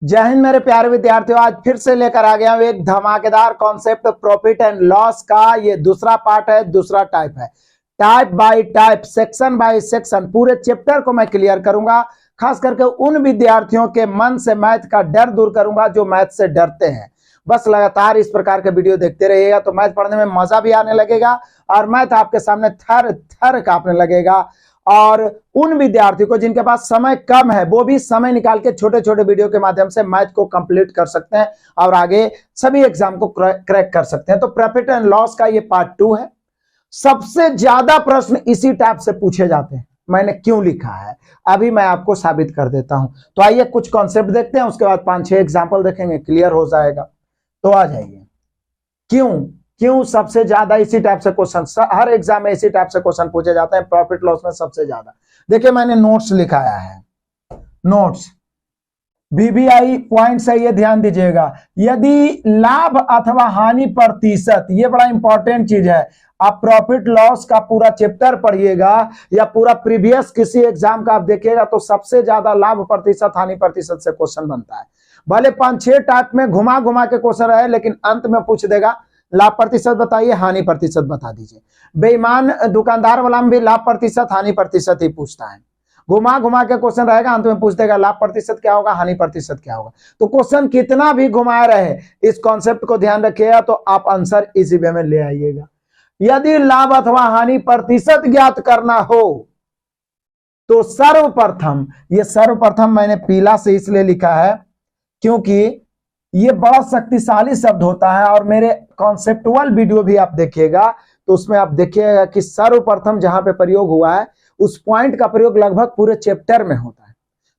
जय हिंद मेरे प्यारे विद्यार्थियों, आज फिर से लेकर आ गया हूं एक धमाकेदार कॉन्सेप्ट प्रॉफिट एंड लॉस का। ये दूसरा पार्ट है, दूसरा टाइप है। Type bye type, section by section पूरे चैप्टर को मैं क्लियर करूंगा। खास करके उन विद्यार्थियों के मन से मैथ का डर दूर करूंगा जो मैथ से डरते हैं। बस लगातार इस प्रकार के वीडियो देखते रहिएगा तो मैथ पढ़ने में मजा भी आने लगेगा और मैथ आपके सामने थर थर कांपने लगेगा। और उन विद्यार्थियों को जिनके पास समय कम है वो भी समय निकाल के छोटे छोटे वीडियो के माध्यम से मैथ को कंप्लीट कर सकते हैं और आगे सभी एग्जाम को क्रैक कर सकते हैं। तो प्रॉफिट एंड लॉस का ये पार्ट 2 है। सबसे ज्यादा प्रश्न इसी टाइप से पूछे जाते हैं। मैंने क्यों लिखा है अभी मैं आपको साबित कर देता हूं। तो आइए कुछ कॉन्सेप्ट देखते हैं, उसके बाद 5-6 एग्जाम्पल देखेंगे, क्लियर हो जाएगा। तो आ जाइए, क्यों सबसे ज्यादा इसी टाइप से क्वेश्चन, हर एग्जाम में इसी टाइप से क्वेश्चन पूछे जाते हैं। प्रॉफिट लॉस में सबसे ज्यादा देखिए, मैंने नोट्स लिखाया है। नोट्स VBI पॉइंट्स है, ये ध्यान दीजिएगा। यदि लाभ अथवा हानि प्रतिशत, ये बड़ा इंपॉर्टेंट चीज है। आप प्रॉफिट लॉस का पूरा चैप्टर पढ़िएगा या पूरा प्रीवियस किसी एग्जाम का आप देखिएगा तो सबसे ज्यादा लाभ प्रतिशत हानि प्रतिशत से क्वेश्चन बनता है। भले 5-6 टाइप में घुमा घुमा के क्वेश्चन रहे, लेकिन अंत में पूछ देगा लाभ प्रतिशत बताइए, हानि प्रतिशत बता दीजिए। बेईमान दुकानदार वाला में भी लाभ प्रतिशत हानि प्रतिशत ही पूछता है। घुमा घुमा के क्वेश्चन रहेगा, अंत में पूछ देगा लाभ प्रतिशत क्या होगा, हानि प्रतिशत क्या होगा। तो क्वेश्चन कितना भी घुमाया रहे, इस कॉन्सेप्ट को ध्यान रखिएगा तो आप आंसर इसी वे में ले आइएगा। यदि लाभ अथवा हानि प्रतिशत ज्ञात करना हो तो सर्वप्रथम, ये सर्वप्रथम मैंने पीला से इसलिए लिखा है क्योंकि ये बड़ा शक्तिशाली शब्द होता है और मेरे कॉन्सेप्टुअल वीडियो भी आप देखिएगा तो उसमें आप देखिएगा कि सर्वप्रथम जहां पे प्रयोग हुआ है उस पॉइंट का प्रयोग लगभग पूरे चैप्टर में होता है।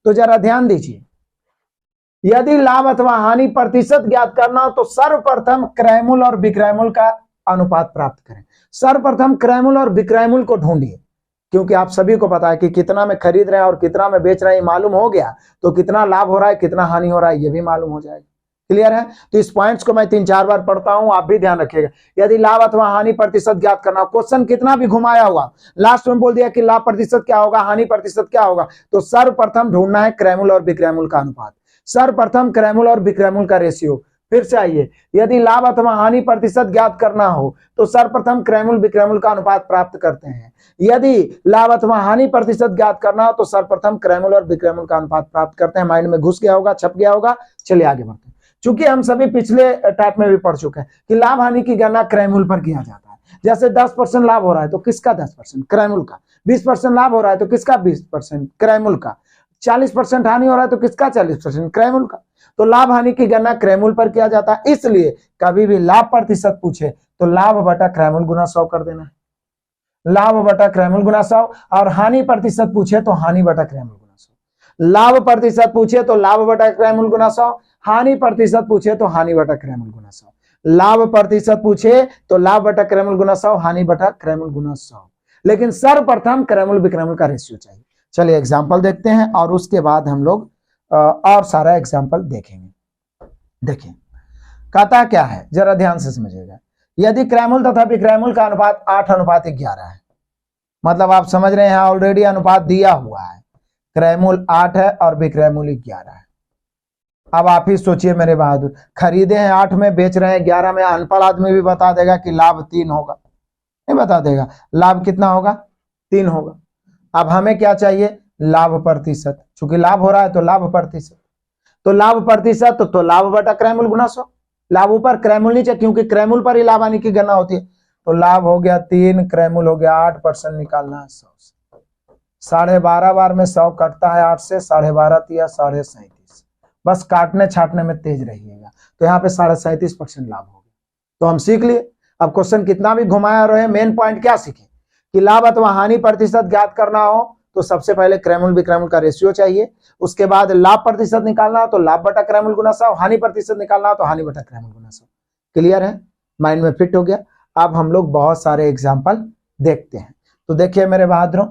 तो जरा ध्यान दीजिए, यदि लाभ अथवा हानि प्रतिशत ज्ञात करना हो तो सर्वप्रथम क्रयमूल्य और विक्रयमूल्य का अनुपात प्राप्त करें। सर्वप्रथम क्रयमूल्य और विक्रयमूल्य को ढूंढिए, क्योंकि आप सभी को पता है कि कितना में खरीद रहे हैं और कितना में बेच रहे हैं मालूम हो गया तो कितना लाभ हो रहा है कितना हानि हो रहा है ये भी मालूम हो जाएगा। क्लियर है? तो इस पॉइंट्स को मैं 3-4 बार पढ़ता हूं, आप भी ध्यान रखिएगा। यदि लाभ अथवा हानि प्रतिशत ज्ञात करना, क्वेश्चन कितना भी घुमाया हुआ, लास्ट में बोल दिया कि लाभ प्रतिशत क्या होगा, हानि प्रतिशत क्या होगा, तो सर्वप्रथम ढूंढना है क्रयमूल्य और विक्रयमूल्य का अनुपात। सर्वप्रथम क्रयमूल्य और विक्रयमूल्य का रेशियो। फिर से आइए, यदि लाभ अथवा हानि प्रतिशत ज्ञात करना हो तो सर्वप्रथम क्रयमूल्य विक्रयमूल्य का अनुपात प्राप्त करते हैं। यदि लाभ अथवा हानि प्रतिशत ज्ञात करना हो तो सर्वप्रथम क्रयमूल्य और विक्रयमूल्य का अनुपात प्राप्त करते हैं। माइंड में घुस गया होगा, छप गया होगा। चलिए आगे बढ़ते हैं। चूंकि हम सभी पिछले टाइप में भी पढ़ चुके हैं कि लाभ हानि की गणना क्रयमूल्य पर किया जाता है। जैसे 10% लाभ हो रहा है तो किसका 10%? क्रयमूल्य का। 20% लाभ हो रहा है तो किसका 20%? क्रयमूल्य का। 40% हानि हो रहा है तो किसका 40%? क्रयमूल्य का। तो लाभ हानि की गणना क्रयमूल्य पर किया जाता है। इसलिए कभी भी लाभ प्रतिशत पूछे तो लाभ बटा क्रयमूल्य गुना 100 कर देना है। लाभ बटा क्रयमूल्य गुना 100। और हानि प्रतिशत पूछे तो हानि बटा क्रयमूल्य गुना 100। लाभ प्रतिशत पूछे तो लाभ बटा क्रयमूल्य गुना 100। हानि प्रतिशत पूछे तो हानि बटा क्रयमूल्य गुना 100। लाभ प्रतिशत पूछे तो लाभ बटा क्रयमूल्य गुना 100, हानि बटा क्रयमूल्य गुना 100। लेकिन सर्वप्रथम क्रयमूल्य विक्रयमूल्य का रेशियो चाहिए। चलिए एग्जाम्पल देखते हैं और उसके बाद हम लोग और सारा एग्जाम्पल देखेंगे। देखिए कहता क्या है, जरा ध्यान से समझिएगा। यदि क्रयमूल्य तथा विक्रयमूल्य का अनुपात 8:11 है, मतलब आप समझ रहे हैं ऑलरेडी अनुपात दिया हुआ है। क्रयमूल्य 8 है और विक्रयमूल्य 11 है। अब आप ही सोचिए मेरे बहादुर, खरीदे हैं 8 में, बेच रहे हैं 11 में। अनपढ़ आदमी भी बता देगा कि लाभ 3 होगा, नहीं बता देगा। लाभ कितना होगा? 3 होगा। अब हमें क्या चाहिए? लाभ प्रतिशत। चूंकि लाभ हो रहा है तो लाभ प्रतिशत। तो लाभ प्रतिशत तो लाभ बटा क्रयमूल्य गुना 100। लाभ ऊपर क्रयमूल्य नीचे, क्योंकि क्रयमूल्य पर ही लाभ हानि की गणना होती है। तो लाभ हो गया 3, क्रयमूल्य हो गया 8%, निकालना है 100 से। 12.5 बार में 100 कटता है 8 से, 12.5 तिया 37.5। बस काटने छाटने में तेज रहिएगा। तो यहाँ पे 37.5% लाभ हो गया। तो हम सीख लिए। अब क्वेश्चन कितना भी घुमाया रहे, मेन पॉइंट क्या सीखे कि लाभ अथवा हानि प्रतिशत ज्ञात करना हो तो सबसे पहले क्रयमूल्य विक्रयमूल्य का रेशियो चाहिए। उसके बाद लाभ प्रतिशत निकालना हो तो लाभ बटा क्रयमूल्य गुना 100, हानि प्रतिशत निकालना हो तो हानि बटा क्रयमूल्य गुना 100। क्लियर है? माइंड में फिट हो गया। अब हम लोग बहुत सारे एग्जाम्पल देखते हैं। तो देखिए मेरे बहादुरों,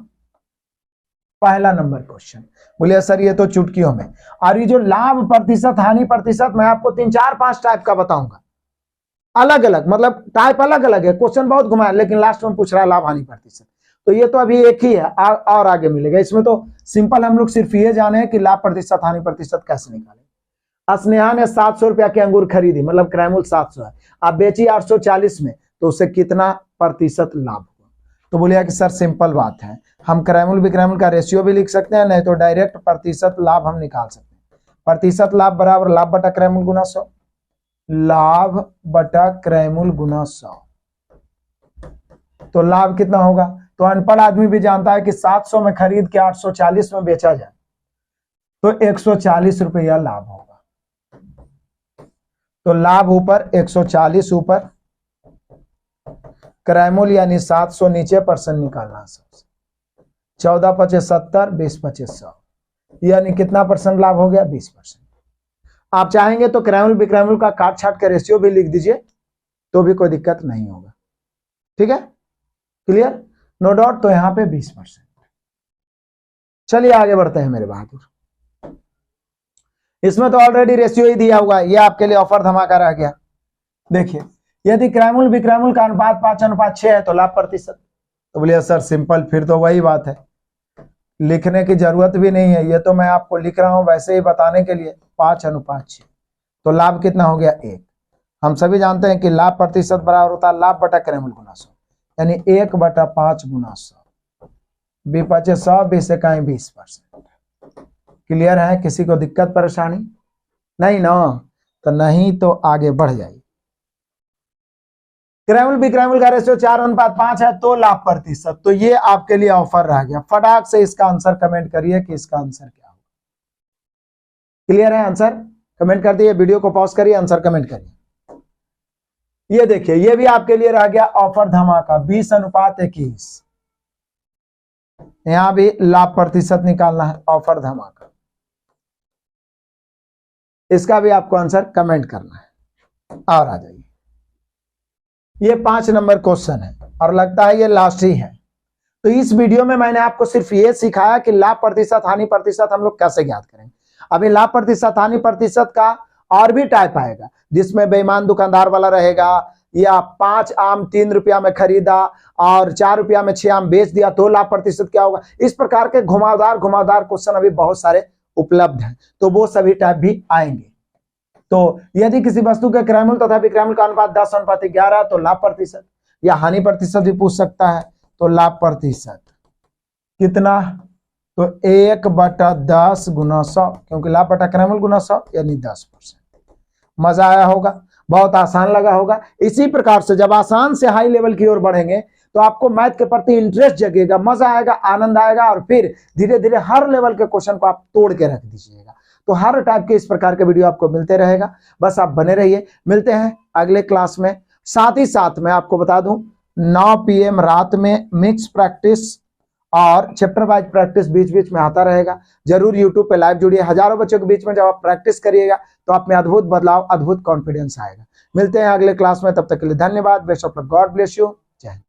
पहला नंबर क्वेश्चन। बोलिए सर ये तो चुटकियों में। और ये जो लाभ प्रतिशत हानि प्रतिशत मैं आपको 3-4-5 टाइप का बताऊंगा, अलग अलग, मतलब टाइप अलग अलग है। क्वेश्चन बहुत घुमाया, लेकिन लास्ट में पूछ रहा है लाभ हानि प्रतिशत। तो ये तो अभी एक ही है और आगे मिलेगा। इसमें तो सिंपल हम लोग सिर्फ ये जाने हैं कि लाभ प्रतिशत हानि प्रतिशत कैसे निकालें। स्नेहा ने 700 रुपया की अंगूर खरीदी, मतलब क्रैमुल 700 है, आप बेची 840 में, तो उससे कितना प्रतिशत लाभ हुआ? तो बोलिए कि सर सिंपल बात है, हम क्रैमुल विक्रैमुल का रेशियो भी लिख सकते हैं, नहीं तो डायरेक्ट प्रतिशत लाभ हम निकाल सकते हैं। प्रतिशत लाभ बराबर लाभ बटा क्रैमुल गुना 100, लाभ बटा क्रैमुल गुना 100। तो लाभ कितना होगा? तो अनपढ़ आदमी भी जानता है कि 700 में खरीद के 840 में बेचा जाए तो 140 रुपया लाभ होगा। तो लाभ ऊपर 140 ऊपर, क्रैमुल यानी 700 नीचे, परसेंट निकालना। 14 पचे 70, 20 पचे 100, यानी कितना परसेंट लाभ हो गया? 20%। आप चाहेंगे तो क्रैमुल विक्रैमुल का काट छाट के रेशियो भी लिख दीजिए, तो भी कोई दिक्कत नहीं होगा। ठीक है, क्लियर, नो डाउट। तो यहां पे 20%। चलिए आगे बढ़ते हैं मेरे बहादुर। इसमें तो ऑलरेडी रेशियो ही दिया हुआ है, ये आपके लिए ऑफर धमाका रह गया। देखिए, यदि क्रैमुल विक्रैमुल का अनुपात 5:6 है तो लाभ प्रतिशत। तो बोलिए सर सिंपल, फिर तो वही बात है, लिखने की जरूरत भी नहीं है, ये तो मैं आपको लिख रहा हूं वैसे ही बताने के लिए। 5:6, तो लाभ कितना हो गया? 1। हम सभी जानते हैं कि लाभ प्रतिशत बराबर होता है लाभ बटा क्रैमुल गुना 100, यानी 1/5 गुना 100। 20 पचे 100, 20 से कहीं 20%। क्लियर है? किसी को दिक्कत परेशानी नहीं ना? तो नहीं तो आगे बढ़ जाइए। क्रैमुल विक्रैमुल का रेशियो 4:5 है तो लाभ प्रतिशत। तो ये आपके लिए ऑफर रह गया। फटाक से इसका आंसर कमेंट करिए कि इसका आंसर क्या होगा। क्लियर है? आंसर कमेंट कर दिए, वीडियो को पॉज करिए, आंसर कमेंट करिए। ये देखिए, ये भी आपके लिए रह गया ऑफर धमाका, 20:21। यहां भी लाभ प्रतिशत निकालना है, ऑफर धमाका। इसका भी आपको आंसर कमेंट करना है। और आ जाइए, ये 5 नंबर क्वेश्चन है और लगता है ये लास्ट ही है। तो इस वीडियो में मैंने आपको सिर्फ ये सिखाया कि लाभ प्रतिशत हानि प्रतिशत हम लोग कैसे ज्ञात करें। अभी लाभ प्रतिशत हानि प्रतिशत का और भी टाइप आएगा, जिसमें बेईमान दुकानदार वाला रहेगा, या 5 आम 3 रुपया में खरीदा और 4 रुपया में 6 आम बेच दिया तो लाभ प्रतिशत क्या होगा। इस प्रकार के घुमावदार क्वेश्चन अभी बहुत सारे उपलब्ध हैं, तो वो सभी टाइप भी आएंगे। तो यदि किसी वस्तु के क्रैमुल तथा विक्रैमुल का अनुपात 10:11 तो लाभ प्रतिशत, या हानि प्रतिशत भी पूछ सकता है। तो लाभ प्रतिशत कितना? तो 1/10 गुना 100, क्योंकि लाभ बटा क्रैमुल गुना 100 यानी 10%। मजा आया होगा, बहुत आसान लगा होगा। इसी प्रकार से जब आसान से हाई लेवल की ओर बढ़ेंगे तो आपको मैथ के प्रति इंटरेस्ट जगेगा, मजा आएगा, आनंद आएगा, और फिर धीरे धीरे हर लेवल के क्वेश्चन को आप तोड़ के रख दीजिएगा। तो हर टाइप के इस प्रकार के वीडियो आपको मिलते रहेगा, बस आप बने रहिए। मिलते हैं अगले क्लास में। साथ ही साथ मैं आपको बता दूं, 9 PM रात में मिक्स प्रैक्टिस और चैप्टर वाइज प्रैक्टिस बीच बीच में आता रहेगा। जरूर यूट्यूब पे लाइव जुड़िए। हजारों बच्चों के बीच में जब आप प्रैक्टिस करिएगा तो आप में अद्भुत बदलाव, अद्भुत कॉन्फिडेंस आएगा। मिलते हैं अगले क्लास में, तब तक के लिए धन्यवाद। Best of luck, God bless you, जय हिंद।